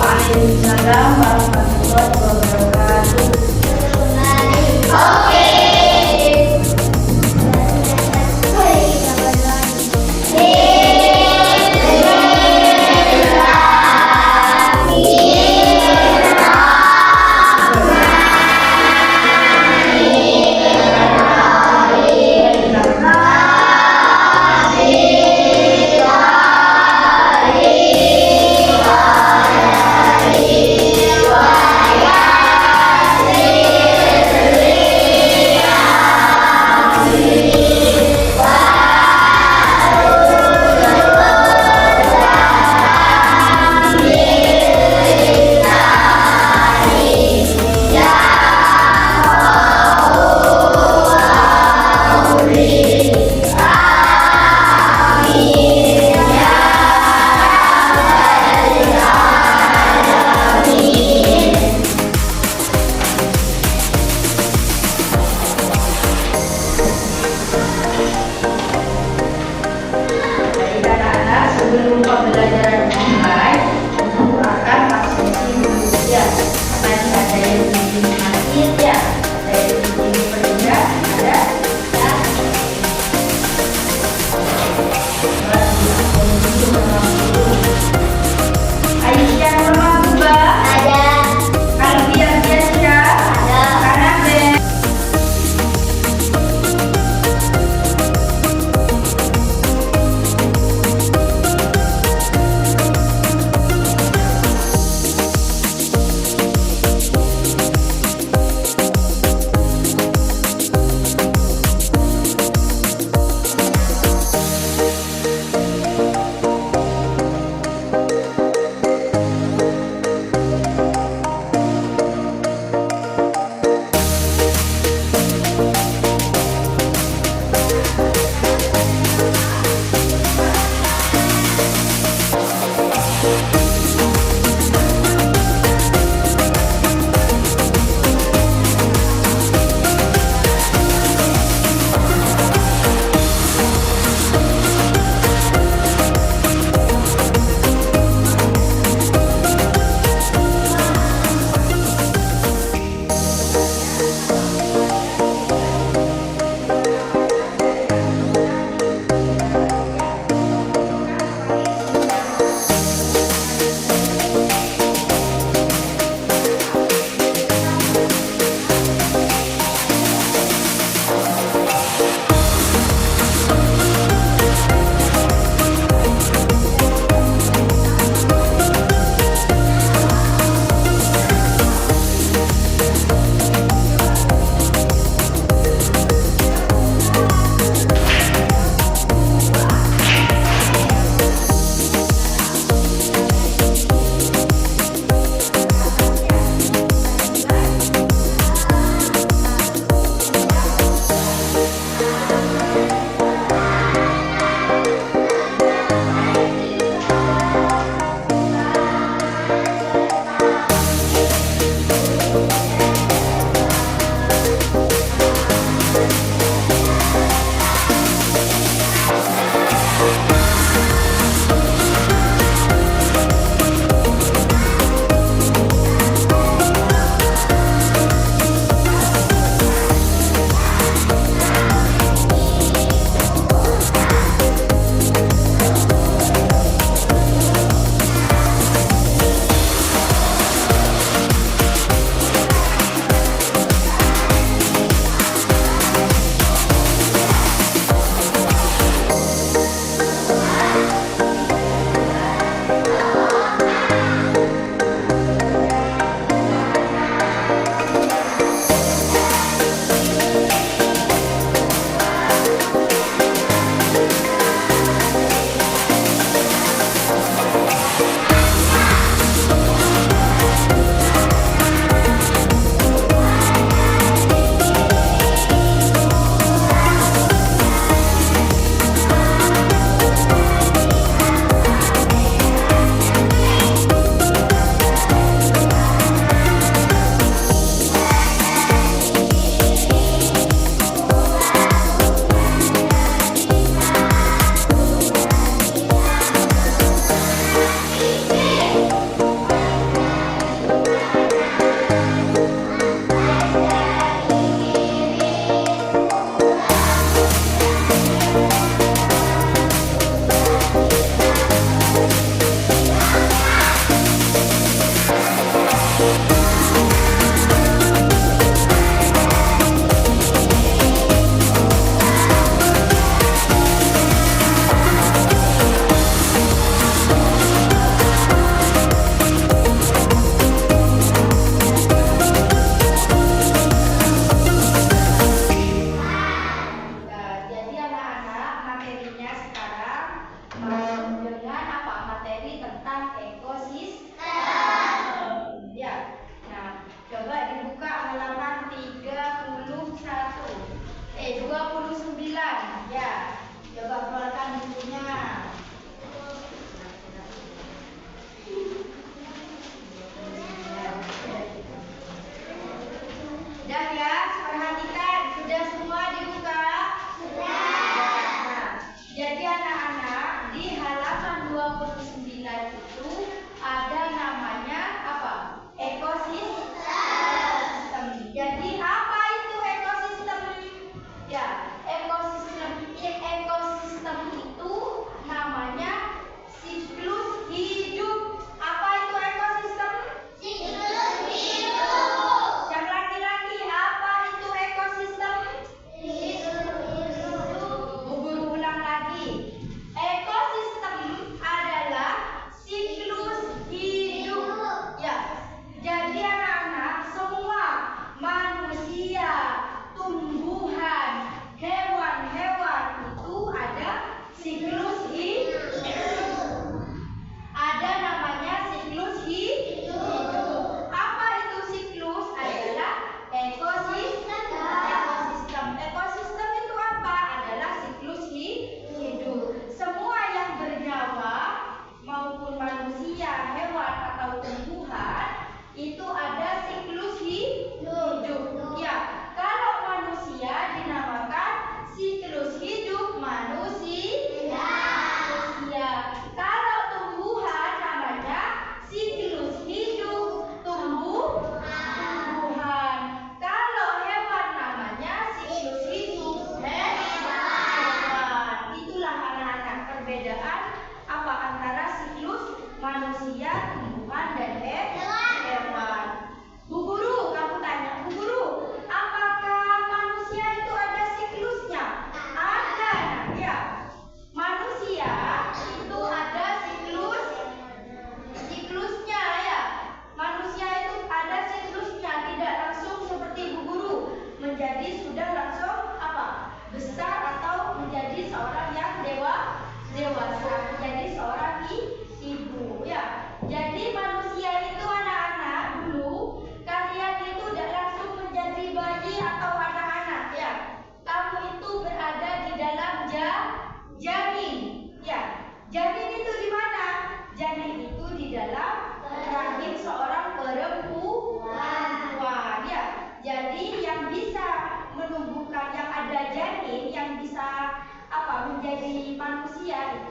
Waalaikumsalam warahmatullahi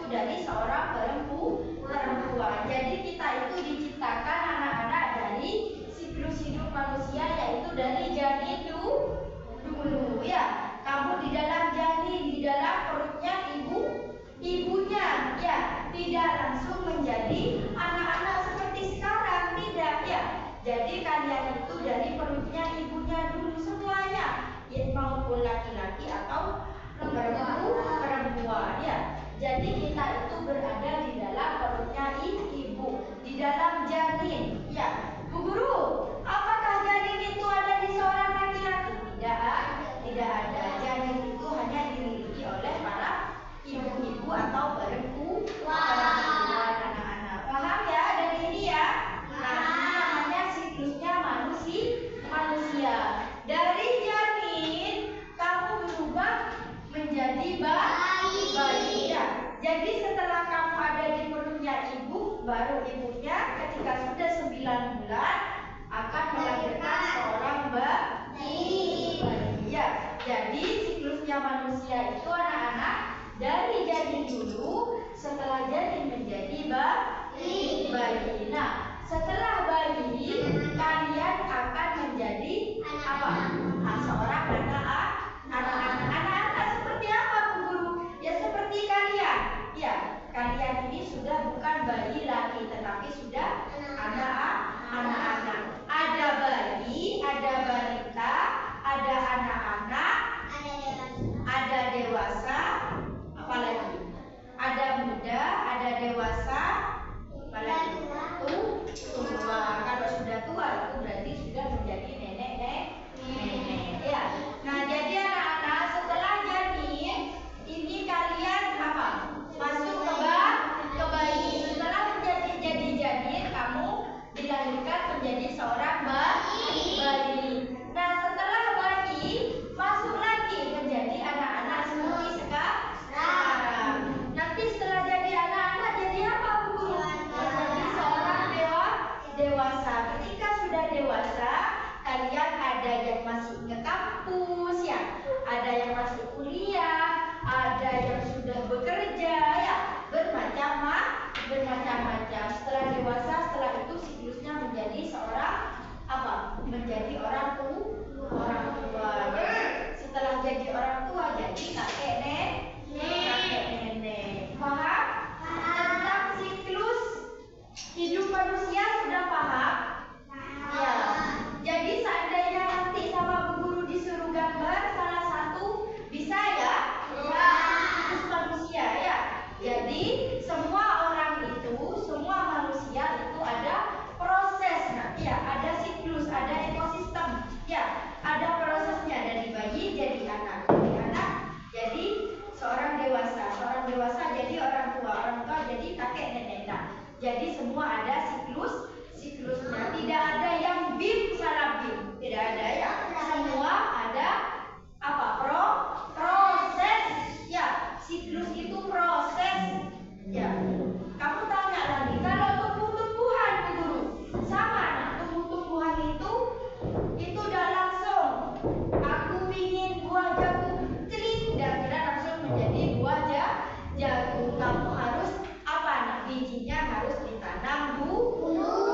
dari seorang perempuan. Jadi kita itu diciptakan anak-anak dari siklus hidup manusia, yaitu dari janin dulu ya. Kamu di dalam janin, di dalam perutnya ibunya ya, tidak langsung menjadi anak-anak seperti sekarang, tidak ya. Jadi kalian itu dari perutnya ibunya dulu semuanya, ya, maupun laki-laki atau perempuan ya. Jadi kita itu berada di dalam perutnya ibu, di dalam janin ya. Bu Guru, apakah janin itu ada di seorang laki-laki? Tidak ada. Janin itu hanya dimiliki oleh para ibu-ibu atau perempuan, anak-anak. Paham ya dari ini ya? Nah, ini namanya siklusnya manusia. Dari janin kamu berubah menjadi bayi ya. Jadi setelah kamu ada di perutnya ibu, baru ibunya ketika sudah 9 bulan akan melahirkan seorang bayi ya. Jadi siklusnya manusia itu anak-anak dari janin dulu, setelah janin menjadi bayi. Nah, setelah bayi kalian akan menjadi apa? Seorang anak-anak seperti apa, Bu Guru? Ya seperti kalian. Ya, kalian ini sudah bukan bayi lagi, tetapi sudah anak-anak. Ada bayi, ada balita, ada anak-anak, ada dewasa, apalagi? Ada muda, ada dewasa, apalagi? Tua. Kalau sudah tua itu berarti sudah menjadi nenek ya. Nah, jadi anak-anak setelah janin ini kalian apa? Masuk ke bayi. Setelah menjadi janin, kamu dilahirkan menjadi seorang bayi. Nah, setelah bayi masuk lagi menjadi anak-anak seperti sekarang. Nanti setelah jadi anak-anak jadi apa, Bu Guru? Menjadi seorang dewasa. Ketika sudah dewasa, kalian ada yang masih ke kampus ya, ada yang masih kuliah, ada yang sudah bekerja ya, bermacam-macam. Setelah dewasa, setelah itu siklusnya menjadi seorang apa? Menjadi orang tua. Setelah jadi orang tua jadi kakek nenek. Paham? Tentang siklus hidup manusia sudah paham? Ya. Jadi seandainya nanti sama Bu Guru disuruh gambar salah satu, bisa ya? Siklus manusia ya. Jadi semua orang itu, semua manusia itu ada proses, ya, ada siklus, ada ekosistem, ya, ada prosesnya dari bayi jadi anak, jadi seorang dewasa jadi orang tua jadi kakek nenek. Nah, jadi semua ada siklusnya, tidak ada yang bim salah bim, tidak ada ya, semua ada apa? Proses ya, siklus itu proses ya. Kamu tanya lagi, kalau tumbuh-tumbuhan Bu Guru sama, nah, tumbuh-tumbuhan itu udah langsung aku ingin buah jagung, tidak langsung menjadi buah jagung. Kamu harus apa? Nah, bijinya harus ditanam dulu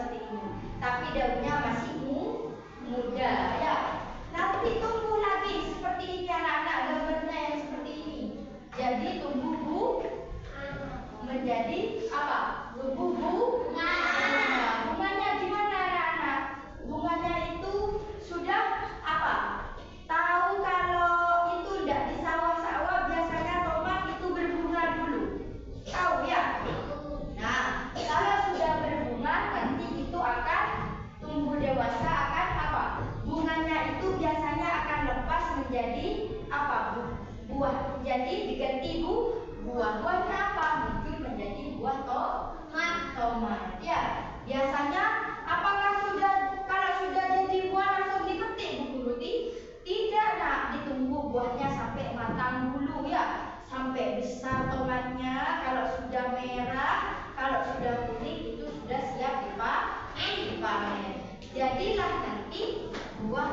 seperti ini. Tapi daunnya masih muda ya. Nanti tumbuh lagi seperti ini anak-anak, gambarnya yang seperti ini. Jadi tumbuh menjadi apa? Tumbuh bunga. Bunganya gimana anak-anak? Bunganya itu sudah apa? Tahu kalau itu tidak di sawah-sawah biasanya tomat itu berbunga dulu. Tahu ya? Nah, kalau sudah berbunga nanti itu akan tumbuh dewasa akan apa? Bunganya itu biasanya akan lepas menjadi apa? Buah. Jadi diganti buah. Buahnya apa? Mungkin menjadi buah tomat. Ya, biasanya apakah kalau sudah jadi buah langsung dipetik Bu Guru? Tidak, nak, ditunggu buahnya sampai matang dulu ya, sampai besar tomatnya. Kalau sudah merah, kalau sudah kuning itu sudah siap dipanen. Jadilah nanti buah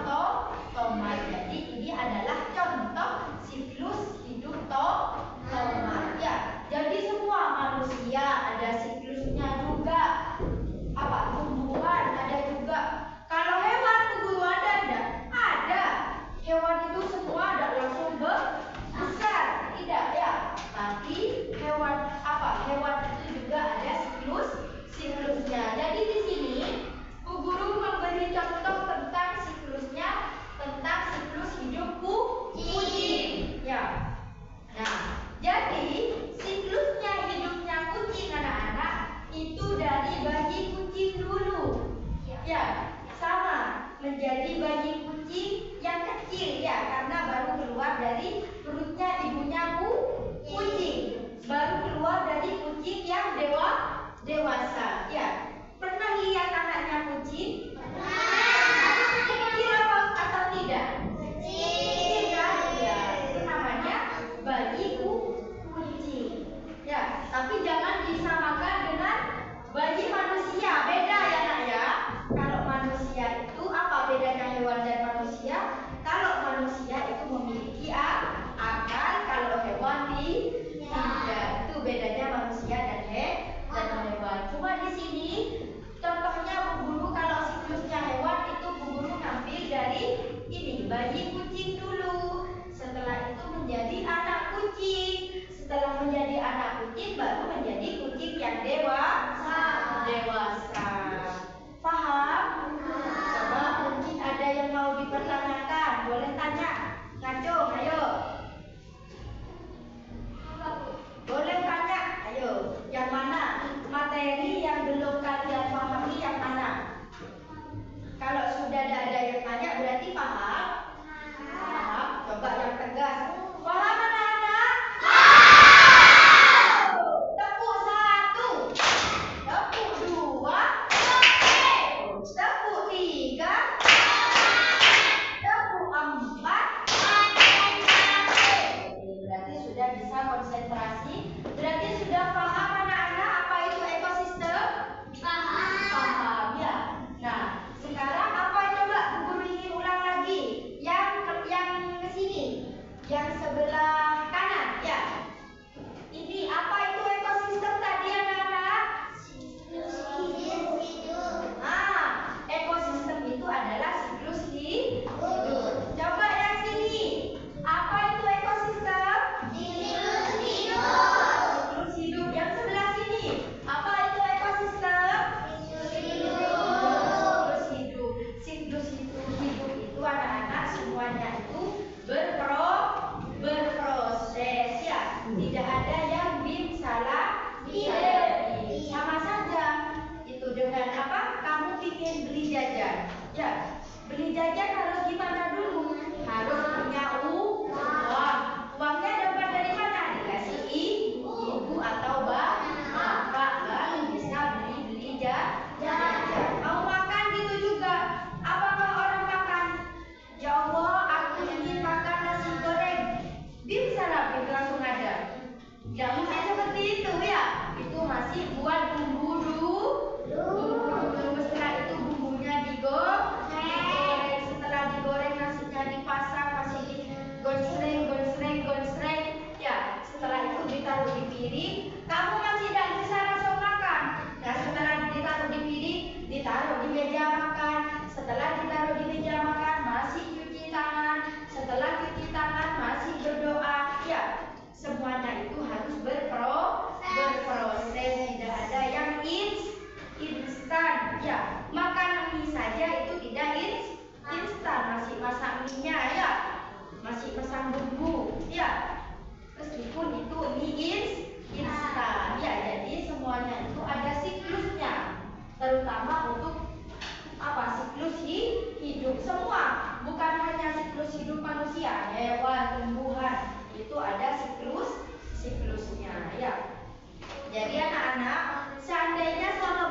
tomat. Jadi ini adalah contoh siklus hidup tomat ya. Jadi semua manusia ada siklusnya juga. Apa? Tumbuhan ada juga. Kalau hewan Bu Guru ada enggak? Ada. Hewan itu semua ada langsung besar, tidak ya. Tapi hewan itu juga ada siklusnya. Jadi di sini Bu Guru memberi contoh tentang siklusnya, tentang siklus hidup kucing. Ya. Nah, jadi siklusnya hidupnya kucing anak-anak itu dari bayi kucing dulu. Ya, sama menjadi bayi kucing yang kecil ya, karena baru keluar dari perutnya ibunya kucing. Baru keluar dari kucing yang dewasa. Ya. Pernah lihat anaknya kucing? Kecil atau tidak? Kecil kan? Ya, itu namanya bayi kucing. Ya, tapi jangan disamakan dengan bayi manusia. Beda ya nak ya. Kalau manusia itu apa bedanya hewan dan manusia? Kalau manusia itu memiliki akal, kalau hewan tidak. Itu bedanya manusia dan hewan. Cuma di sini contohnya Bu Guru kalau siklusnya hewan itu Bu Guru ngambil dari ini bayi kucing dulu. Setelah itu menjadi anak kucing. Setelah menjadi anak kucing baru menjadi kucing yang dewasa. Paham? Coba mungkin ada yang mau dipertanyakan. Boleh tanya. Ngacung, ayo. Boleh tanya. Ayo. Yang mana? Materi yang belum kalian pahami yang mana? Kalau sudah ada yang tanya berarti paham? Paham. Coba yang tegas. Paham anak-anak? Tepuk 1. Tepuk 2. Tepuk 3. Tepuk 4. Berarti sudah bisa konsentrasi. Berarti sudah paham anak-anak apa itu ekosistem? Paham ya. Nah, sekarang apa coba Bu Guru ingin ulang lagi? Yang ke sini, yang sebelah kanan ya. Ini apa itu ekosistem tadi anak-anak? Ekosistem itu adalah siklus hidup. Coba yang sini, apa itu ekosistem? Siklus hidup. Yang sebelah sini, apa itu ekosistem? Siklus hidup itu anak-anak semuanya itu berproses ya. Tidak ada yang salah. Sama saja. Itu dengan apa? Kamu ingin beli jajan. Ya, beli jajan harus gimana dulu? Harus punya uang. Uangnya dapat dari mana? Dikasih ibu atau bapak baru bisa beli jajan. Mau makan gitu juga. Apakah orang makan? Ya Allah, aku ingin makan nasi goreng. Bisa lah, langsung ada. Gak mungkin seperti itu ya. Itu masih buat bumbu dulu. Setelah itu bumbunya digoreng. Setelah digoreng masak mie-nya ya, masih pesan bumbu ya. Meskipun itu mie instan ya, jadi semuanya itu ada siklusnya, terutama untuk siklus hidup semua, bukan hanya siklus hidup manusia, hewan, tumbuhan, itu ada siklusnya ya. Jadi anak-anak, seandainya selama